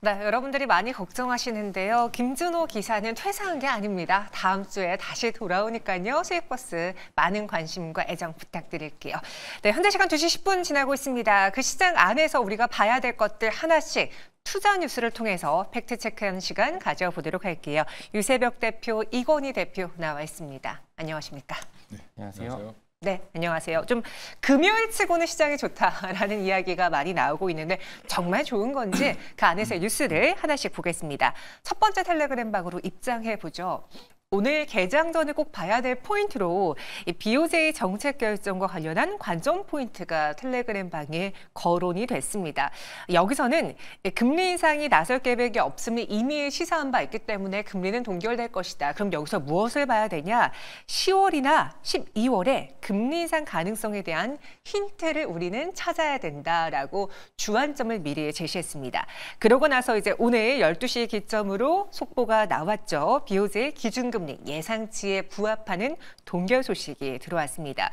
네, 여러분들이 많이 걱정하시는데요. 김준호 기사는 퇴사한 게 아닙니다. 다음 주에 다시 돌아오니까요. 수익버스 많은 관심과 애정 부탁드릴게요. 네, 현재 시간 2시 10분 지나고 있습니다. 그 시장 안에서 우리가 봐야 될 것들 하나씩 투자 뉴스를 통해서 팩트체크하는 시간 가져보도록 할게요. 유세벽 대표, 이건희 대표 나와 있습니다. 안녕하십니까? 네, 안녕하세요. 네, 안녕하세요. 좀 금요일 치고는 시장이 좋다라는 이야기가 많이 나오고 있는데 정말 좋은 건지 그 안에서의 뉴스를 하나씩 보겠습니다. 첫 번째 텔레그램 방으로 입장해 보죠. 오늘 개장 전에 꼭 봐야 될 포인트로 이 BOJ 정책 결정과 관련한 관전 포인트가 텔레그램 방에 거론이 됐습니다. 여기서는 금리 인상이 나설 계획이 없음을 이미 시사한 바 있기 때문에 금리는 동결될 것이다. 그럼 여기서 무엇을 봐야 되냐? 10월이나 12월에 금리 인상 가능성에 대한 힌트를 우리는 찾아야 된다라고 주안점을 미리 제시했습니다. 그러고 나서 이제 오늘 12시 기점으로 속보가 나왔죠. BOJ 기준금리 예상치에 부합하는 동결 소식이 들어왔습니다.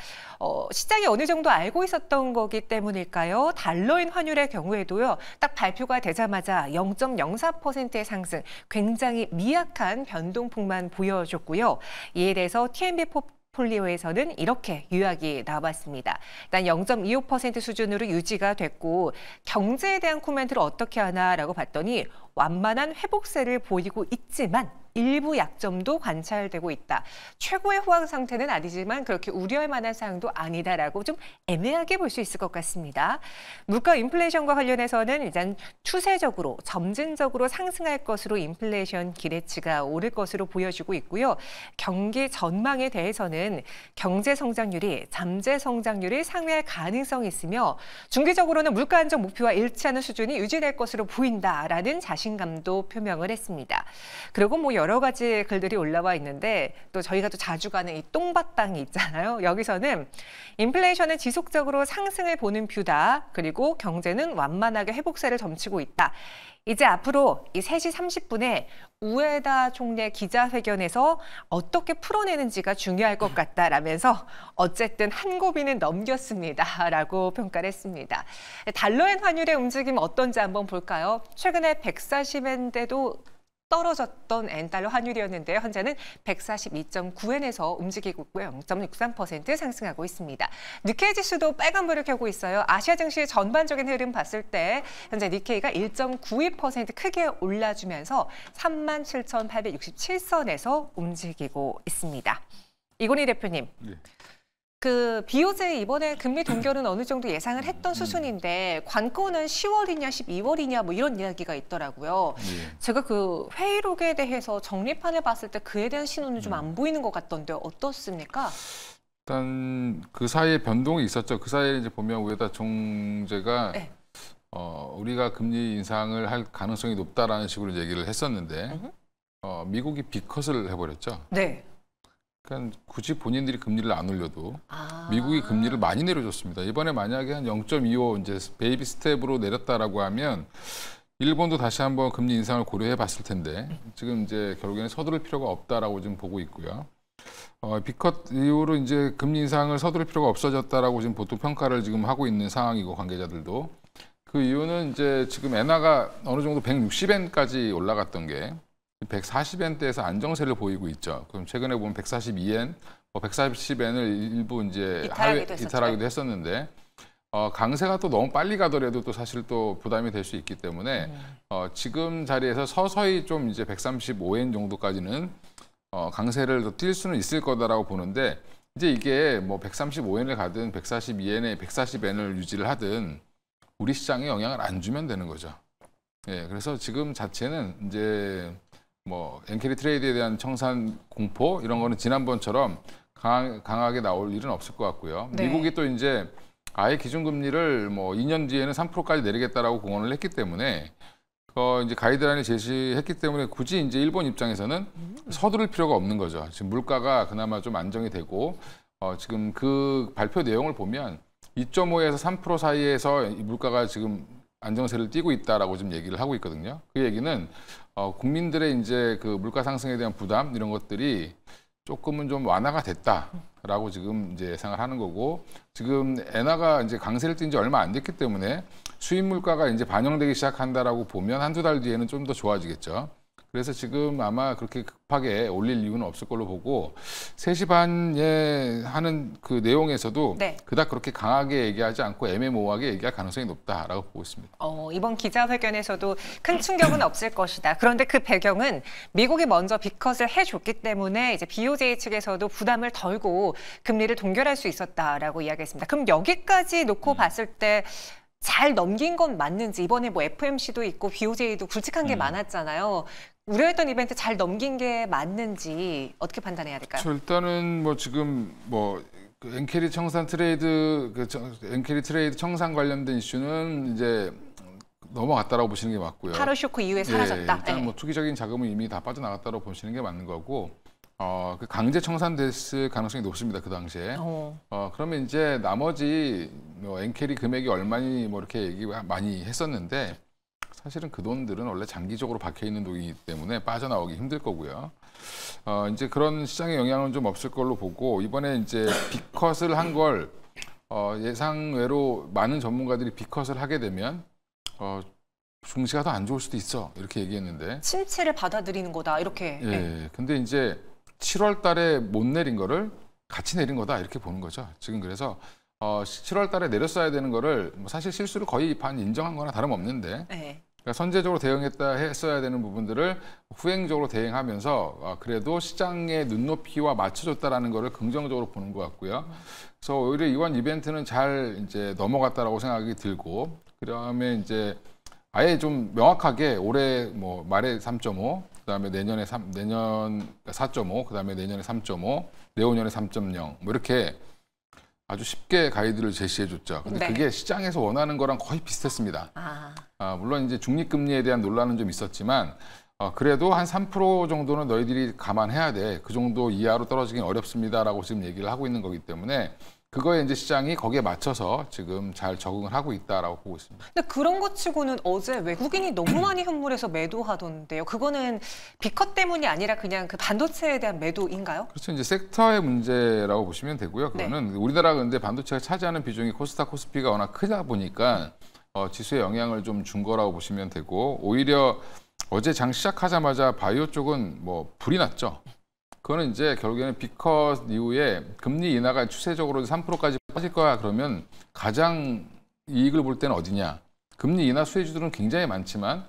시장이 어느 정도 알고 있었던 거기 때문일까요? 달러인 환율의 경우에도요. 딱 발표가 되자마자 0.04%의 상승, 굉장히 미약한 변동폭만 보여줬고요. 이에 대해서 TMB 폴리오에서는 이렇게 요약이 나왔습니다. 일단 0.25% 수준으로 유지가 됐고 경제에 대한 코멘트를 어떻게 하나라고 봤더니 완만한 회복세를 보이고 있지만 일부 약점도 관찰되고 있다. 최고의 호황 상태는 아니지만 그렇게 우려할 만한 사항도 아니다라고 좀 애매하게 볼 수 있을 것 같습니다. 물가 인플레이션과 관련해서는 일단 추세적으로 점진적으로 상승할 것으로 인플레이션 기대치가 오를 것으로 보여지고 있고요. 경기 전망에 대해서는 경제 성장률이 잠재 성장률을 상회할 가능성이 있으며 중기적으로는 물가 안정 목표와 일치하는 수준이 유지될 것으로 보인다라는 자신감도 표명을 했습니다. 그리고 뭐 여러 가지 글들이 올라와 있는데 또 저희가 또 자주 가는 이 똥밭당이 있잖아요. 여기서는 인플레이션은 지속적으로 상승을 보는 뷰다. 그리고 경제는 완만하게 회복세를 점치고 있다. 이제 앞으로 이 3시 30분에 우에다 총리 기자회견에서 어떻게 풀어내는지가 중요할 것 같다라면서 어쨌든 한 고비는 넘겼습니다라고 평가를 했습니다. 달러엔 환율의 움직임 어떤지 한번 볼까요? 최근에 140엔대도 떨어졌던 엔달러 환율이었는데요. 현재는 142.9엔에서 움직이고 있고요. 0.63% 상승하고 있습니다. 니케이 지수도 빨간불을 켜고 있어요. 아시아 증시 전반적인 흐름 봤을 때 현재 니케이가 1.92% 크게 올라주면서 37,867선에서 움직이고 있습니다. 이건희 대표님. 네. 그 BOJ 이번에 금리 동결은 어느 정도 예상을 했던 수준인데 관건은 10월이냐 12월이냐 뭐 이런 이야기가 있더라고요. 제가 그 회의록에 대해서 정리판을 봤을 때 그에 대한 신호는 좀 안 보이는 것 같던데요. 어떻습니까? 일단 그 사이에 변동이 있었죠. 그 사이에 이제 보면 우에다 총재가 네. 우리가 금리 인상을 할 가능성이 높다라는 식으로 얘기를 했었는데 미국이 빅컷을 해버렸죠. 네. 그러니까 굳이 본인들이 금리를 안 올려도 미국이 금리를 많이 내려줬습니다. 이번에 만약에 한 0.25 이제 베이비 스텝으로 내렸다라고 하면 일본도 다시 한번 금리 인상을 고려해 봤을 텐데 지금 이제 결국에는 서두를 필요가 없다라고 지금 보고 있고요. 빅컷 이후로 이제 금리 인상을 서두를 필요가 없어졌다라고 지금 보통 평가를 지금 하고 있는 상황이고 관계자들도 그 이유는 이제 지금 엔화가 어느 정도 160엔까지 올라갔던 게 140엔대에서 안정세를 보이고 있죠. 그럼 최근에 보면 142엔, 140엔을 일부 이제 이탈하기도 했었는데 강세가 또 너무 빨리 가더라도 또 사실 또 부담이 될 수 있기 때문에 지금 자리에서 서서히 좀 이제 135엔 정도까지는 강세를 더 뛸 수는 있을 거다라고 보는데 이제 이게 뭐 135엔을 가든 142엔에 140엔을 유지를 하든 우리 시장에 영향을 안 주면 되는 거죠. 예, 그래서 지금 자체는 이제 뭐 엔캐리 트레이드에 대한 청산 공포 이런 거는 지난번처럼 강하게 나올 일은 없을 것 같고요. 네. 미국이 또 이제 아예 기준금리를 뭐 2년 뒤에는 3%까지 내리겠다라고 공언을 했기 때문에 이제 가이드라인을 제시했기 때문에 굳이 이제 일본 입장에서는 서두를 필요가 없는 거죠. 지금 물가가 그나마 좀 안정이 되고 지금 그 발표 내용을 보면 2.5에서 3% 사이에서 물가가 지금 안정세를 띠고 있다라고 지금 얘기를 하고 있거든요. 그 얘기는 국민들의 이제 그 물가 상승에 대한 부담 이런 것들이 조금은 좀 완화가 됐다라고 지금 이제 예상을 하는 거고, 지금 엔화가 이제 강세를 띈 지 얼마 안 됐기 때문에 수입 물가가 이제 반영되기 시작한다라고 보면 한두 달 뒤에는 좀 더 좋아지겠죠. 그래서 지금 아마 그렇게 급하게 올릴 이유는 없을 걸로 보고, 3시 반에 하는 그 내용에서도 네. 그닥 그렇게 강하게 얘기하지 않고 애매모호하게 얘기할 가능성이 높다라고 보고 있습니다. 이번 기자회견에서도 큰 충격은 없을 것이다. 그런데 그 배경은 미국이 먼저 빅컷을 해줬기 때문에 이제 BOJ 측에서도 부담을 덜고 금리를 동결할 수 있었다라고 이야기했습니다. 그럼 여기까지 놓고 봤을 때 잘 넘긴 건 맞는지, 이번에 뭐 FMC도 있고 BOJ도 굵직한 게 많았잖아요. 우려했던 이벤트 잘 넘긴 게 맞는지 어떻게 판단해야 될까요? 일단은 뭐 지금 뭐 엔캐리 청산 트레이드, 엔캐리 트레이드 청산 관련된 이슈는 이제 넘어갔다라고 보시는 게 맞고요. 8월 쇼크 이후에 사라졌다. 일단 뭐 투기적인 자금은 이미 다 빠져나갔다고 보시는 게 맞는 거고, 그 강제 청산됐을 가능성이 높습니다. 그 당시에. 그러면 이제 나머지 뭐 엔캐리 금액이 얼마니 뭐 이렇게 얘기 많이 했었는데, 사실은 그 돈들은 원래 장기적으로 박혀 있는 돈이기 때문에 빠져나오기 힘들 거고요. 이제 그런 시장의 영향은 좀 없을 걸로 보고, 이번에 이제 빅컷을 한 걸 예상외로 많은 전문가들이 빅컷을 하게 되면 증시가 더 안 좋을 수도 있어, 이렇게 얘기했는데, 침체를 받아들이는 거다 이렇게. 예. 근데 이제 7월 달에 못 내린 거를 같이 내린 거다, 이렇게 보는 거죠. 지금 그래서 7월 달에 내렸어야 되는 거를 뭐 사실 실수를 거의 반 인정한 거나 다름없는데, 네. 그러니까 선제적으로 대응했다 했어야 되는 부분들을 후행적으로 대응하면서 그래도 시장의 눈높이와 맞춰줬다라는 거를 긍정적으로 보는 것 같고요. 그래서 오히려 이번 이벤트는 잘 이제 넘어갔다라고 생각이 들고, 그다음에 이제 아예 좀 명확하게 올해 뭐 말에 3.5, 그다음에 내년 4.5, 그다음에 내년에 3.5, 내후년에 3.0, 뭐 이렇게 아주 쉽게 가이드를 제시해줬죠. 근데 네. 그게 시장에서 원하는 거랑 거의 비슷했습니다. 물론 이제 중립금리에 대한 논란은 좀 있었지만, 그래도 한 3% 정도는 너희들이 감안해야 돼. 그 정도 이하로 떨어지긴 어렵습니다라고 지금 얘기를 하고 있는 거기 때문에, 그거에 이제 시장이 거기에 맞춰서 지금 잘 적응을 하고 있다라고 보고 있습니다. 근데 그런 것 치고는 어제 외국인이 너무 많이 현물에서 매도하던데요. 그거는 빅컷 때문이 아니라 그냥 그 반도체에 대한 매도인가요? 그렇죠. 이제 섹터의 문제라고 보시면 되고요. 그거는 우리나라 근데 반도체가 차지하는 비중이 코스닥, 코스피가 워낙 크다 보니까 지수에 영향을 좀 준 거라고 보시면 되고, 오히려 어제 장 시작하자마자 바이오 쪽은 뭐 불이 났죠. 그거는 이제 결국에는 빅컷 이후에 금리 인하가 추세적으로 3%까지 빠질 거야 그러면 가장 이익을 볼 때는 어디냐? 금리 인하 수혜주들은 굉장히 많지만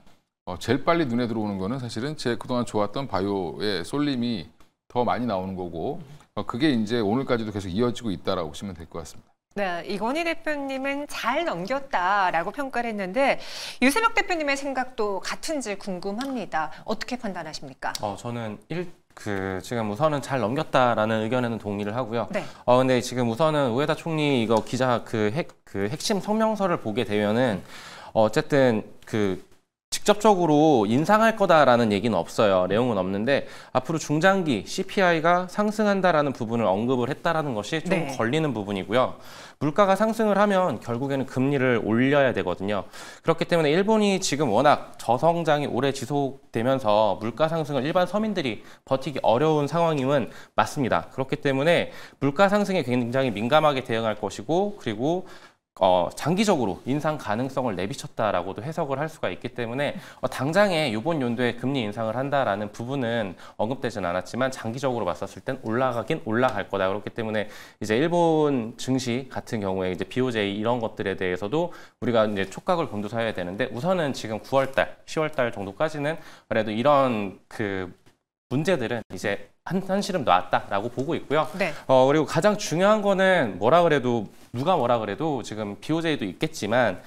제일 빨리 눈에 들어오는 거는 사실은 제 그동안 좋았던 바이오의 쏠림이 더 많이 나오는 거고, 그게 이제 오늘까지도 계속 이어지고 있다라고 보시면 될 것 같습니다. 네, 이건희 대표님은 잘 넘겼다라고 평가를 했는데 유세벽 대표님의 생각도 같은지 궁금합니다. 어떻게 판단하십니까? 저는 지금 우선은 잘 넘겼다라는 의견에는 동의를 하고요. 네. 근데 지금 우선은 우에다 총리 이거 기자 핵심 성명서를 보게 되면은 어쨌든 직접적으로 인상할 거다라는 얘기는 없어요. 내용은 없는데 앞으로 중장기 CPI가 상승한다라는 부분을 언급을 했다라는 것이 좀 걸리는 부분이고요. 물가가 상승을 하면 결국에는 금리를 올려야 되거든요. 그렇기 때문에 일본이 지금 워낙 저성장이 오래 지속되면서 물가 상승을 일반 서민들이 버티기 어려운 상황임은 맞습니다. 그렇기 때문에 물가 상승에 굉장히 민감하게 대응할 것이고, 그리고 장기적으로 인상 가능성을 내비쳤다라고도 해석을 할 수가 있기 때문에 당장에 이번 연도에 금리 인상을 한다라는 부분은 언급되진 않았지만 장기적으로 봤었을 땐 올라가긴 올라갈 거다. 그렇기 때문에 이제 일본 증시 같은 경우에 이제 BOJ 이런 것들에 대해서도 우리가 이제 촉각을 곤두서야 되는데, 우선은 지금 9월달, 10월달 정도까지는 그래도 이런 문제들은 이제 한시름 놨다라고 보고 있고요. 네. 그리고 가장 중요한 거는 누가 뭐라 그래도 지금 BOJ도 있겠지만,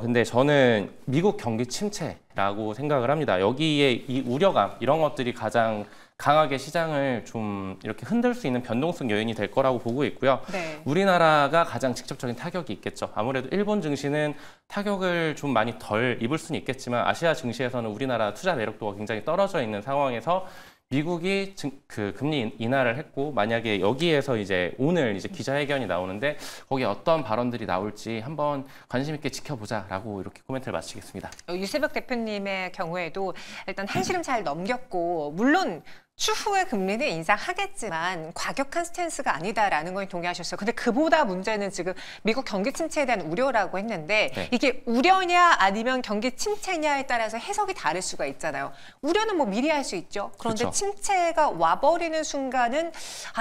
근데 저는 미국 경기 침체라고 생각을 합니다. 여기에 이 우려감, 이런 것들이 가장 강하게 시장을 좀 이렇게 흔들 수 있는 변동성 요인이 될 거라고 보고 있고요. 네. 우리나라가 가장 직접적인 타격이 있겠죠. 아무래도 일본 증시는 타격을 좀 많이 덜 입을 수는 있겠지만, 아시아 증시에서는 우리나라 투자 매력도가 굉장히 떨어져 있는 상황에서 미국이 금리 인하를 했고, 만약에 여기에서 이제 오늘 이제 기자회견이 나오는데 거기에 어떤 발언들이 나올지 한번 관심 있게 지켜보자라고 이렇게 코멘트를 마치겠습니다. 유세벽 대표님의 경우에도 일단 한시름 잘 넘겼고, 물론 추후에 금리는 인상하겠지만 과격한 스탠스가 아니다라는 건 동의하셨어요. 근데 그보다 문제는 지금 미국 경기 침체에 대한 우려라고 했는데 네. 이게 우려냐 아니면 경기 침체냐에 따라서 해석이 다를 수가 있잖아요. 우려는 뭐 미리 할 수 있죠. 그런데 그렇죠. 침체가 와버리는 순간은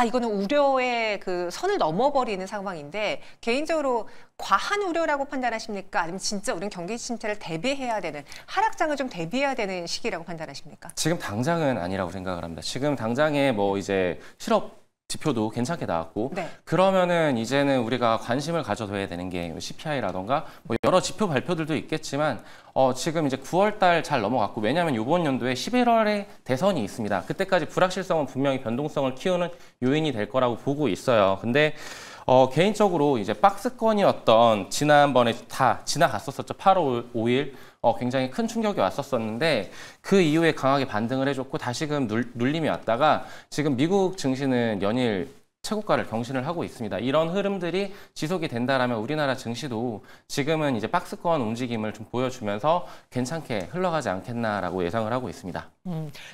이거는 우려의 그 선을 넘어버리는 상황인데 개인적으로 과한 우려라고 판단하십니까? 아니면 진짜 우리는 경기 침체를 대비해야 되는 하락장을 좀 대비해야 되는 시기라고 판단하십니까? 지금 당장은 아니라고 생각을 합니다. 지금 당장에 뭐 이제 실업 지표도 괜찮게 나왔고 네. 그러면은 이제는 우리가 관심을 가져둬야 되는 게 CPI라던가 뭐 여러 지표 발표들도 있겠지만 지금 이제 9월 달 잘 넘어갔고 왜냐하면 이번 연도에 11월에 대선이 있습니다. 그때까지 불확실성은 분명히 변동성을 키우는 요인이 될 거라고 보고 있어요. 근데 개인적으로 이제 박스권이었던 지난번에 다 지나갔었었죠. 8월 5일 굉장히 큰 충격이 왔었었는데 그 이후에 강하게 반등을 해줬고 다시금 눌림이 왔다가 지금 미국 증시는 연일 최고가를 경신을 하고 있습니다. 이런 흐름들이 지속이 된다라면 우리나라 증시도 지금은 이제 박스권 움직임을 좀 보여주면서 괜찮게 흘러가지 않겠나라고 예상을 하고 있습니다.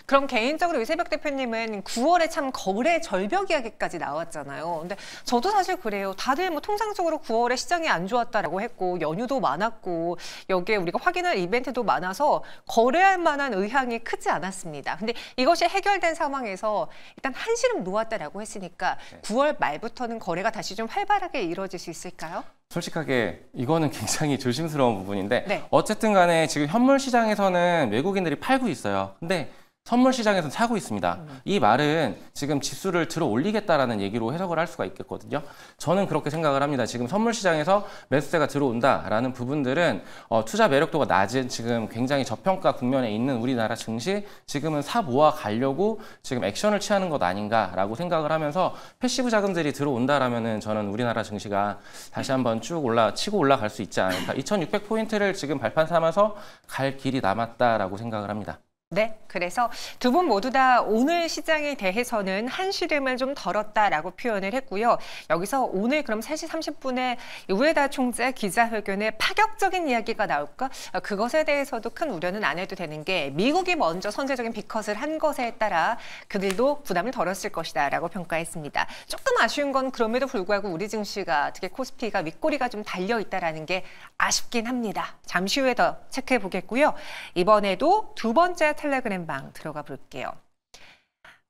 그럼 개인적으로 이세벽 대표님은 9월에 참 거래 절벽 이야기까지 나왔잖아요. 근데 저도 사실 그래요. 다들 뭐 통상적으로 9월에 시장이 안 좋았다라고 했고 연휴도 많았고 여기에 우리가 확인할 이벤트도 많아서 거래할 만한 의향이 크지 않았습니다. 근데 이것이 해결된 상황에서 일단 한시름 놓았다라고 했으니까 9월 말부터는 거래가 다시 좀 활발하게 이루어질 수 있을까요? 솔직하게 이거는 굉장히 조심스러운 부분인데 네. 어쨌든 간에 지금 현물 시장에서는 외국인들이 팔고 있어요. 근데 선물 시장에서는 사고 있습니다. 이 말은 지금 지수를 들어 올리겠다라는 얘기로 해석을 할 수가 있겠거든요. 저는 그렇게 생각을 합니다. 지금 선물 시장에서 매수세가 들어온다라는 부분들은 투자 매력도가 낮은 지금 굉장히 저평가 국면에 있는 우리나라 증시 지금은 사 모아 가려고 지금 액션을 취하는 것 아닌가라고 생각을 하면서 패시브 자금들이 들어온다라면은 저는 우리나라 증시가 다시 한번 쭉 치고 올라갈 수 있지 않을까. 2,600포인트를 지금 발판 삼아서 갈 길이 남았다라고 생각을 합니다. 네, 그래서 두 분 모두 다 오늘 시장에 대해서는 한시름을 좀 덜었다라고 표현을 했고요. 여기서 오늘 그럼 3시 30분에 우에다 총재 기자회견에 파격적인 이야기가 나올까? 그것에 대해서도 큰 우려는 안 해도 되는 게 미국이 먼저 선제적인 비컷을 한 것에 따라 그들도 부담을 덜었을 것이다라고 평가했습니다. 조금 아쉬운 건 그럼에도 불구하고 우리 증시가 특히 코스피가 윗꼬리가 좀 달려있다라는 게 아쉽긴 합니다. 잠시 후에 더 체크해 보겠고요. 이번에도 두 번째 텔레그램 방 들어가 볼게요.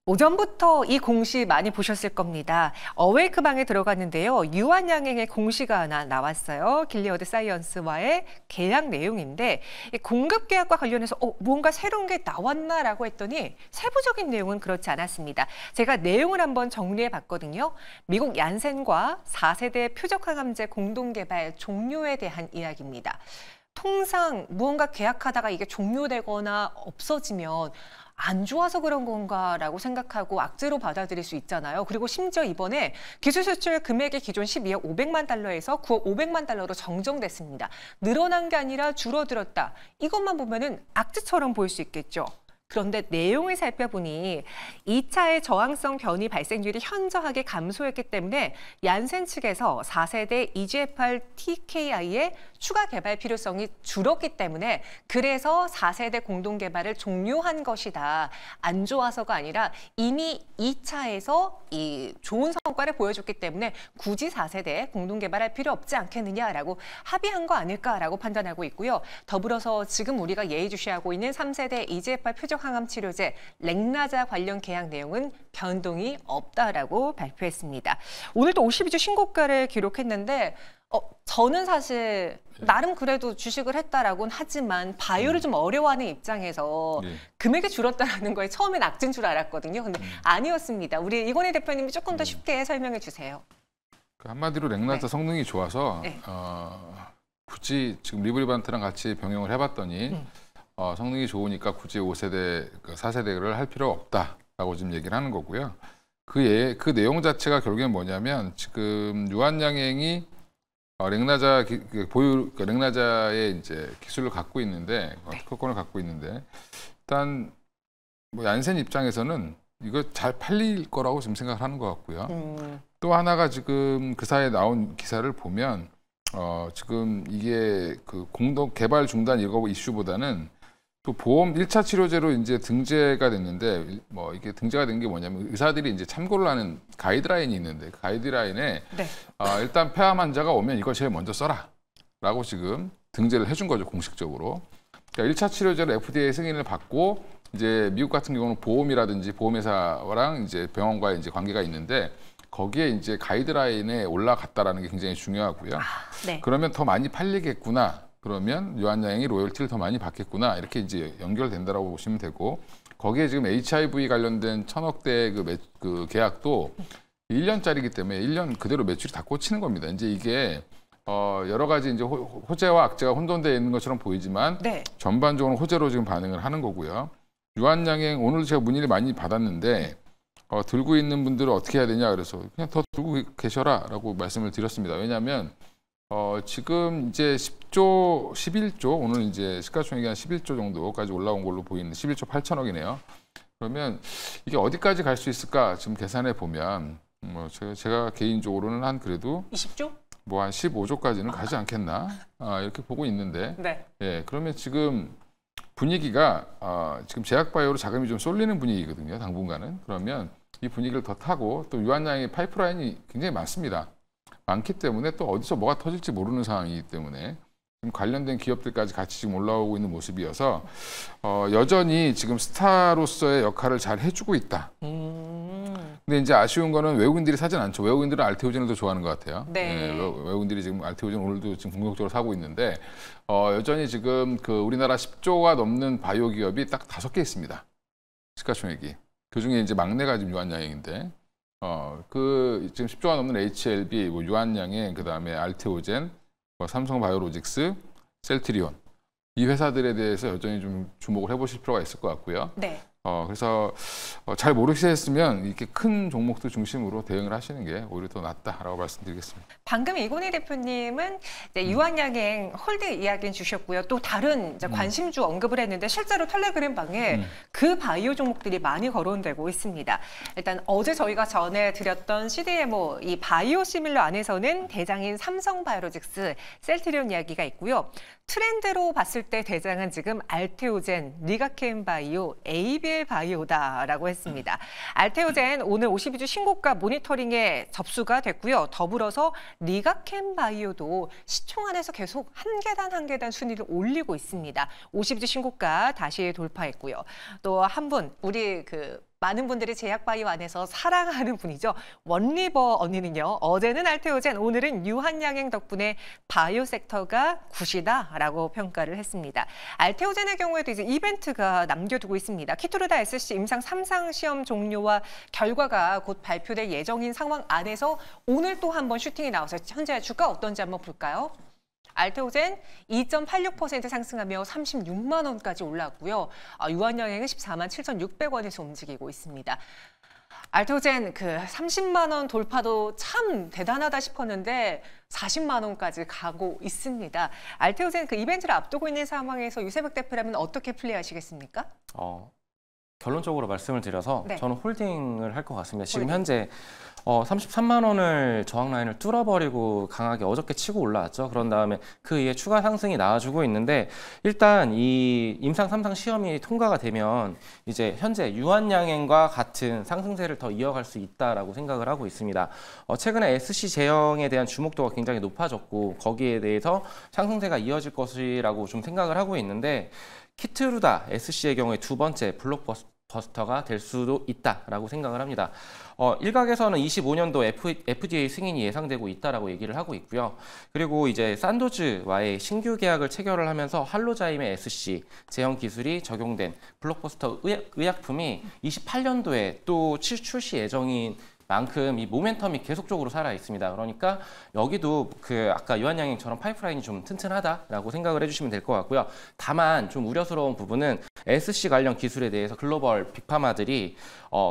오전부터 이 공시 많이 보셨을 겁니다. 어웨이크 방에 들어갔는데요. 유한양행의 공시가 하나 나왔어요. 길리어드 사이언스와의 계약 내용인데 공급 계약과 관련해서 뭔가 새로운 게 나왔나라고 했더니 세부적인 내용은 그렇지 않았습니다. 제가 내용을 한번 정리해 봤거든요. 미국 얀센과 4세대 표적항암제 공동개발 종료에 대한 이야기입니다. 통상 무언가 계약하다가 이게 종료되거나 없어지면 안 좋아서 그런 건가라고 생각하고 악재로 받아들일 수 있잖아요. 그리고 심지어 이번에 기술 수출 금액이 기존 12억 500만 달러에서 9억 500만 달러로 정정됐습니다. 늘어난 게 아니라 줄어들었다. 이것만 보면은 악재처럼 보일 수 있겠죠. 그런데 내용을 살펴보니 2차의 저항성 변이 발생률이 현저하게 감소했기 때문에 얀센 측에서 4세대 EGFR TKI의 추가 개발 필요성이 줄었기 때문에 그래서 4세대 공동 개발을 종료한 것이다. 안 좋아서가 아니라 이미 2차에서 이 좋은 성과를 보여줬기 때문에 굳이 4세대 공동 개발할 필요 없지 않겠느냐라고 합의한 거 아닐까라고 판단하고 있고요. 더불어서 지금 우리가 예의주시하고 있는 3세대 EGFR 표적 항암 치료제 렉나자 관련 계약 내용은 변동이 없다라고 발표했습니다. 오늘도 52주 신고가를 기록했는데 저는 사실 나름 그래도 주식을 했다라고는 하지만 바이오를 좀 어려워하는 입장에서 금액이 줄었다라는 거에 처음엔 악재인 줄 알았거든요. 근데 아니었습니다. 우리 이건희 대표님이 조금 더 쉽게 설명해 주세요. 한마디로 렉나자 성능이 좋아서 굳이 지금 리브리반트랑 같이 병용을 해봤더니 성능이 좋으니까 굳이 5세대, 4세대를 할 필요 없다라고 지금 얘기를 하는 거고요. 그 내용 자체가 결국엔 뭐냐면 지금 유한양행이 렉나자의 이제 기술을 갖고 있는데 특허권을 갖고 있는데 일단 뭐 얀센 입장에서는 이거 잘 팔릴 거라고 지금 생각을 하는 것 같고요. 또 하나가 지금 그 사이에 나온 기사를 보면 지금 이게 그 공동 개발 중단 이거 이슈보다는 또 보험 1차 치료제로 이제 등재가 됐는데 뭐 이게 등재가 된 게 뭐냐면 의사들이 이제 참고를 하는 가이드라인이 있는데 그 가이드라인에 네. 일단 폐암 환자가 오면 이걸 제일 먼저 써라라고 지금 등재를 해준 거죠 공식적으로. 그러니까 1차 치료제로 FDA 승인을 받고 이제 미국 같은 경우는 보험이라든지 보험회사랑 이제 병원과 이제 관계가 있는데 거기에 이제 가이드라인에 올라갔다라는 게 굉장히 중요하고요. 네. 그러면 더 많이 팔리겠구나. 그러면 유한양행이 로열티를 더 많이 받겠구나. 이렇게 이제 연결된다라고 보시면 되고 거기에 지금 HIV 관련된 1,000억대 그 계약도 1년짜리이기 때문에 1년 그대로 매출이 다 꽂히는 겁니다. 이제 이게 여러 가지 이제 호재와 악재가 혼돈되어 있는 것처럼 보이지만 네. 전반적으로 호재로 지금 반응을 하는 거고요. 유한양행 오늘 제가 문의를 많이 받았는데 들고 있는 분들은 어떻게 해야 되냐 그래서 그냥 더 들고 계셔라라고 말씀을 드렸습니다. 왜냐하면 지금 이제 10조, 11조 오늘 이제 시가총액이 한 11조 정도까지 올라온 걸로 보이는 11조 8천억이네요. 그러면 이게 어디까지 갈 수 있을까 지금 계산해 보면 뭐 제가 개인적으로는 한 그래도 20조? 뭐 한 15조까지는 가지 않겠나 이렇게 보고 있는데 네. 예 그러면 지금 분위기가 지금 제약바이오로 자금이 좀 쏠리는 분위기거든요. 당분간은. 그러면 이 분위기를 더 타고 또 유한양의 파이프라인이 굉장히 많습니다. 많기 때문에 또 어디서 뭐가 터질지 모르는 상황이기 때문에 지금 관련된 기업들까지 같이 지금 올라오고 있는 모습이어서 여전히 지금 스타로서의 역할을 잘 해주고 있다. 근데 이제 아쉬운 거는 외국인들이 사진 않죠. 외국인들은 알테오젠을 더 좋아하는 것 같아요. 네. 외국인들이 지금 알테오젠 오늘도 지금 공격적으로 사고 있는데 여전히 지금 그 우리나라 10조가 넘는 바이오 기업이 딱 5개 있습니다. 시가총액이. 그 중에 이제 막내가 지금 유한양행인데 그 지금 10조가 넘는 HLB, 뭐 유한양행, 그 다음에 알테오젠, 뭐 삼성바이오로직스, 셀트리온 이 회사들에 대해서 여전히 좀 주목을 해보실 필요가 있을 것 같고요. 네. 그래서 잘 모르시겠으면 이렇게 큰 종목들 중심으로 대응을 하시는 게 오히려 더 낫다라고 말씀드리겠습니다. 방금 이건희 대표님은 이제 유한양행 홀드 이야기는 주셨고요. 또 다른 이제 관심주 언급을 했는데 실제로 텔레그램 방에 그 바이오 종목들이 많이 거론되고 있습니다. 일단 어제 저희가 전해드렸던 CDMO 이 바이오 시밀러 안에서는 대장인 삼성바이오로직스, 셀트리온 이야기가 있고요. 트렌드로 봤을 때 대장은 지금 알테오젠, 리가켄바이오, ABL바이오다라고 했습니다. 알테오젠 오늘 52주 신고가 모니터링에 접수가 됐고요. 더불어서 리가켄바이오도 시총 안에서 계속 한 계단 한 계단 순위를 올리고 있습니다. 52주 신고가 다시 돌파했고요. 또 한 분, 우리 많은 분들이 제약바이오 안에서 사랑하는 분이죠. 원리버 언니는요. 어제는 알테오젠, 오늘은 유한양행 덕분에 바이오 섹터가 굿이다라고 평가를 했습니다. 알테오젠의 경우에도 이제 이벤트가 남겨두고 있습니다. 키토르다 SC 임상 3상 시험 종료와 결과가 곧 발표될 예정인 상황 안에서 오늘 또 한 번 슈팅이 나와서 현재 주가 어떤지 한번 볼까요? 알테오젠 2.86% 상승하며 36만 원까지 올랐고요. 유한양행은 14만 7,600원에서 움직이고 있습니다. 알테오젠 30만 원 돌파도 참 대단하다 싶었는데 40만 원까지 가고 있습니다. 알테오젠 이벤트를 앞두고 있는 상황에서 유세백 대표라면 어떻게 플레이하시겠습니까? 결론적으로 말씀을 드려서 네. 저는 홀딩을 할 것 같습니다. 지금 홀딩. 현재 33만 원을 저항 라인을 뚫어버리고 강하게 어저께 치고 올라왔죠. 그런 다음에 그 이에 추가 상승이 나와주고 있는데 일단 이 임상 3상 시험이 통과가 되면 이제 현재 유한양행과 같은 상승세를 더 이어갈 수 있다라고 생각을 하고 있습니다. 최근에 SC 제형에 대한 주목도가 굉장히 높아졌고 거기에 대해서 상승세가 이어질 것이라고 좀 생각을 하고 있는데 키트루다 SC의 경우에 두 번째 블록버스터가 될 수도 있다라고 생각을 합니다. 일각에서는 25년도 FDA 승인이 예상되고 있다라고 얘기를 하고 있고요. 그리고 이제 산도즈와의 신규 계약을 체결을 하면서 할로자임의 SC 제형 기술이 적용된 블록버스터 의약품이 28년도에 또 출시 예정인 만큼 이 모멘텀이 계속적으로 살아 있습니다. 그러니까 여기도 아까 유한양행처럼 파이프라인이 좀 튼튼하다라고 생각을 해주시면 될 것 같고요. 다만 좀 우려스러운 부분은 SC 관련 기술에 대해서 글로벌 빅파마들이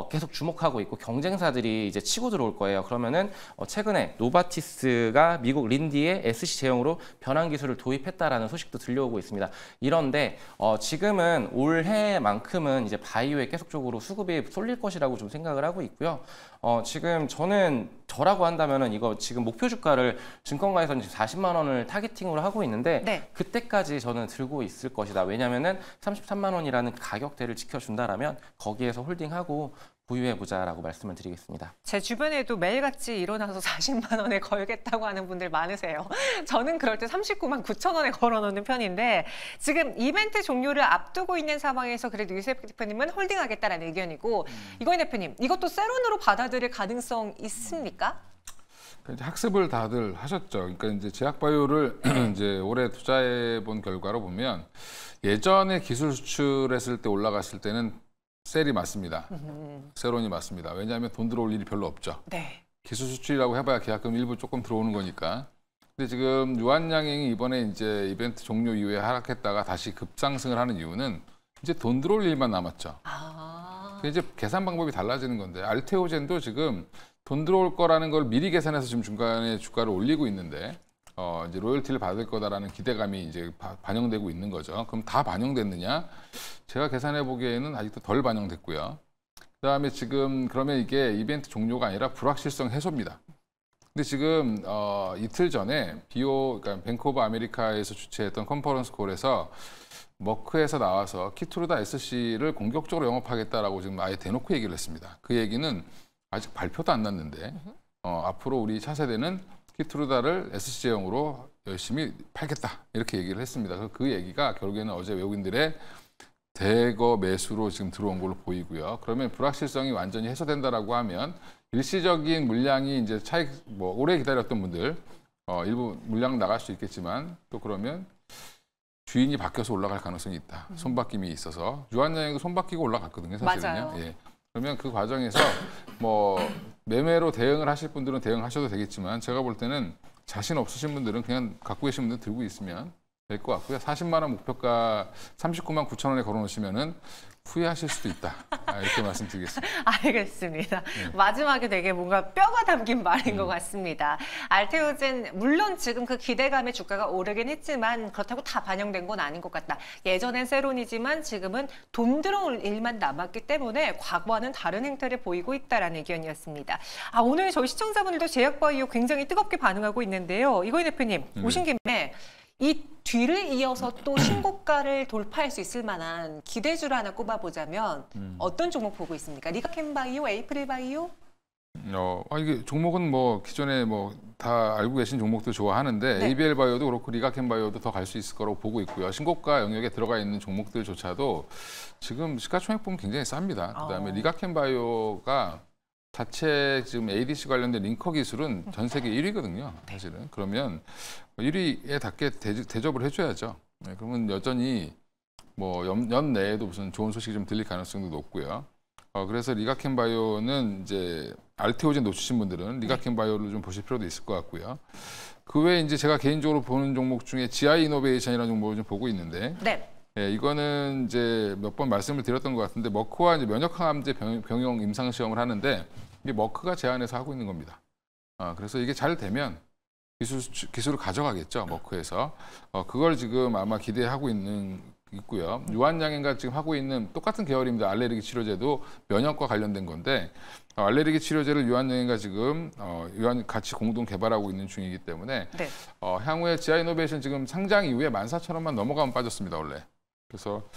계속 주목하고 있고 경쟁사들이 이제 치고 들어올 거예요. 그러면은 최근에 노바티스가 미국 린디의 SC 제형으로 변환 기술을 도입했다라는 소식도 들려오고 있습니다. 이런데 지금은 올해만큼은 이제 바이오에 계속적으로 수급이 쏠릴 것이라고 좀 생각을 하고 있고요. 지금 저라고 한다면은 이거 지금 목표 주가를 증권가에서는 지금 40만 원을 타겟팅으로 하고 있는데 네. 그때까지 저는 들고 있을 것이다. 왜냐면은 33만 원이라는 가격대를 지켜준다라면 거기에서 홀딩하고 보유해보자라고 말씀을 드리겠습니다. 제 주변에도 매일같이 일어나서 40만 원에 걸겠다고 하는 분들 많으세요. 저는 그럴 때 39만 9천 원에 걸어놓는 편인데 지금 이벤트 종료를 앞두고 있는 상황에서 그래도 유세프 대표님은 홀딩하겠다는 의견이고 이건희 대표님, 이것도 세론으로 받아들일 가능성 있습니까? 이제 학습을 다들 하셨죠. 그러니까 이제 제약바이오를 이제 올해 투자해 본 결과로 보면 예전에 기술 수출했을 때 올라갔을 때는 셀이 맞습니다. 세론이 맞습니다. 왜냐하면 돈 들어올 일이 별로 없죠. 네. 기술 수출이라고 해봐야 계약금 일부 조금 들어오는 거니까. 근데 지금 유한양행이 이번에 이제 이벤트 종료 이후에 하락했다가 다시 급상승을 하는 이유는 이제 돈 들어올 일만 남았죠. 이제 계산 방법이 달라지는 건데 알테오젠도 지금 돈 들어올 거라는 걸 미리 계산해서 지금 중간에 주가를 올리고 있는데 이제 로열티를 받을 거다라는 기대감이 이제 반영되고 있는 거죠. 그럼 다 반영됐느냐? 제가 계산해 보기에는 아직도 덜 반영됐고요. 그다음에 지금 그러면 이게 이벤트 종료가 아니라 불확실성 해소입니다. 근데 지금 이틀 전에 그러니까 뱅크 오브 아메리카에서 주최했던 컨퍼런스 콜에서 머크에서 나와서 키투르다 SC를 공격적으로 영업하겠다라고 지금 아예 대놓고 얘기를 했습니다. 그 얘기는 아직 발표도 안 났는데 앞으로 우리 차세대는 키투르다를 SC제형으로 열심히 팔겠다 이렇게 얘기를 했습니다. 그 얘기가 결국에는 어제 외국인들의 대거 매수로 지금 들어온 걸로 보이고요. 그러면 불확실성이 완전히 해소된다라고 하면 일시적인 물량이 이제 차익 오래 기다렸던 분들 일부 물량 나갈 수 있겠지만 또 그러면 주인이 바뀌어서 올라갈 가능성이 있다. 손바뀜이 있어서 유한양행도 손바뀌고 올라갔거든요, 사실은요. 맞아요. 예. 그러면 그 과정에서 매매로 대응을 하실 분들은 대응하셔도 되겠지만 제가 볼 때는 자신 없으신 분들은 그냥 갖고 계신 분들 들고 있으면 될 것 같고요. 40만 원 목표가 39만 9천 원에 걸어놓으시면은 후회하실 수도 있다. 이렇게 말씀드리겠습니다. 알겠습니다. 마지막에 되게 뭔가 뼈가 담긴 말인 것 같습니다. 알테오젠 물론 지금 그 기대감에 주가가 오르긴 했지만 그렇다고 다 반영된 건 아닌 것 같다. 예전엔 세론이지만 지금은 돈 들어올 일만 남았기 때문에 과거와는 다른 행태를 보이고 있다라는 의견이었습니다. 오늘 저희 시청자분들도 제약바이오 굉장히 뜨겁게 반응하고 있는데요. 이건희 대표님 오신 김에 이 뒤를 이어서 또 신고가를 돌파할 수 있을 만한 기대주를 하나 꼽아보자면 어떤 종목 보고 있습니까? 리가켄바이오, 에이프릴바이오? 이게 종목은 기존에 다 알고 계신 종목들 좋아하는데 네. ABL바이오도 그렇고 리가켄바이오도 더 갈 수 있을 거라고 보고 있고요. 신고가 영역에 들어가 있는 종목들조차도 지금 시가총액 보면 굉장히 쌉니다. 그다음에 리가켄바이오가 자체 지금 ADC 관련된 링커 기술은 전 세계 1위거든요. 사실은. 그러면 1위에 닿게 대접을 해줘야죠. 네, 그러면 여전히 연내에도 무슨 좋은 소식이 좀 들릴 가능성도 높고요. 그래서 리가켄바이오는 이제 알테오젠 놓치신 분들은 리가켄바이오를 좀 보실 필요도 있을 것 같고요. 그 외에 이제 제가 개인적으로 보는 종목 중에 GI 이노베이션이라는 종목을 좀 보고 있는데 네. 예, 이거는 이제 몇 번 말씀을 드렸던 것 같은데 머크와 이제 면역항암제 병용 임상 시험을 하는데 이게 머크가 제안해서 하고 있는 겁니다. 그래서 이게 잘 되면 기술을 가져가겠죠, 머크에서. 그걸 지금 아마 기대하고 있고요. 유한양행과 지금 하고 있는 똑같은 계열입니다. 알레르기 치료제도 면역과 관련된 건데 알레르기 치료제를 유한양행과 지금 같이 공동 개발하고 있는 중이기 때문에 네. 향후에 지아이노베이션 지금 상장 이후에 14,000원만 넘어가면 빠졌습니다, 원래. 그래서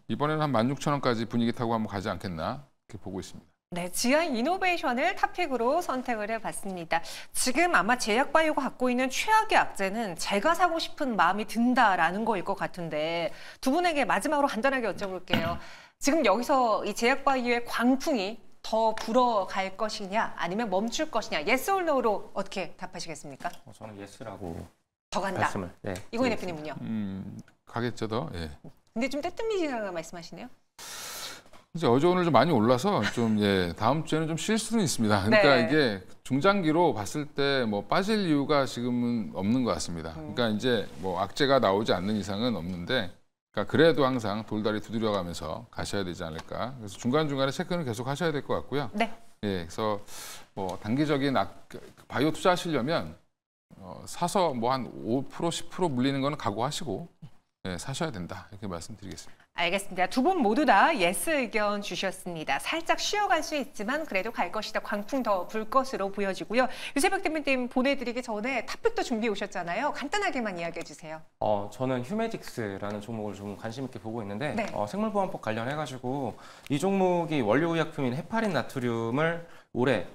이번에는 한 16,000원까지 분위기 타고 한번 가지 않겠나 이렇게 보고 있습니다. 네, GI 이노베이션을 탑픽으로 선택을 해봤습니다. 지금 아마 제약바이오가 갖고 있는 최악의 악재는 제가 사고 싶은 마음이 든다라는 거일 것 같은데 두 분에게 마지막으로 간단하게 여쭤볼게요. 지금 여기서 이 제약바이오의 광풍이 더 불어갈 것이냐 아니면 멈출 것이냐 yes or no로 어떻게 답하시겠습니까? 저는 예스라고 더 간다. 말씀을. 네, 이건희 대표님은요? 가겠죠, 더. 예. 근데 좀 뜨뜻미지근하게 말씀하시네요. 이제 어제 오늘 좀 많이 올라서 좀 다음 주에는 좀 쉴 수는 있습니다. 그러니까 네. 이게 중장기로 봤을 때 빠질 이유가 지금은 없는 것 같습니다. 그러니까 이제 악재가 나오지 않는 이상은 없는데, 그러니까 그래도 항상 돌다리 두드려가면서 가셔야 되지 않을까. 그래서 중간 중간에 체크는 계속 하셔야 될 것 같고요. 네. 예, 그래서 단기적인 바이오 투자하시려면 사서 한 5% 10% 물리는 거는 각오하시고 사셔야 된다 이렇게 말씀드리겠습니다. 알겠습니다. 두 분 모두 다 예스 의견 주셨습니다. 살짝 쉬어갈 수 있지만 그래도 갈 것이다. 광풍 더 불 것으로 보여지고요. 유세벽 대표님 보내드리기 전에 탑픽도 준비해 오셨잖아요. 간단하게만 이야기해 주세요. 저는 휴메딕스라는 종목을 좀 관심 있게 보고 있는데 네. 생물보안법 관련해가지고 이 종목이 원료의약품인 헤파린 나트륨을 올해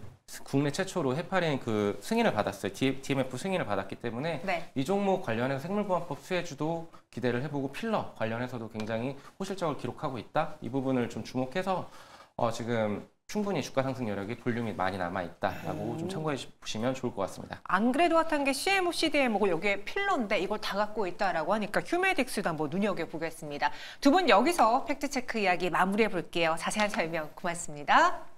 국내 최초로 헤파린 그 승인을 받았어요. DMF 승인을 받았기 때문에 네. 이 종목 관련해서 생물보안법 수혜주도 기대를 해보고 필러 관련해서도 굉장히 호실적을 기록하고 있다. 이 부분을 좀 주목해서 지금 충분히 주가 상승 여력이 볼륨이 많이 남아있다라고 좀 참고해 보시면 좋을 것 같습니다. 안 그래도 핫한 게 CMO, CDMO고 여기에 필러인데 이걸 다 갖고 있다라고 하니까 휴메딕스도 한번 눈여겨보겠습니다. 두 분 여기서 팩트체크 이야기 마무리해 볼게요. 자세한 설명 고맙습니다.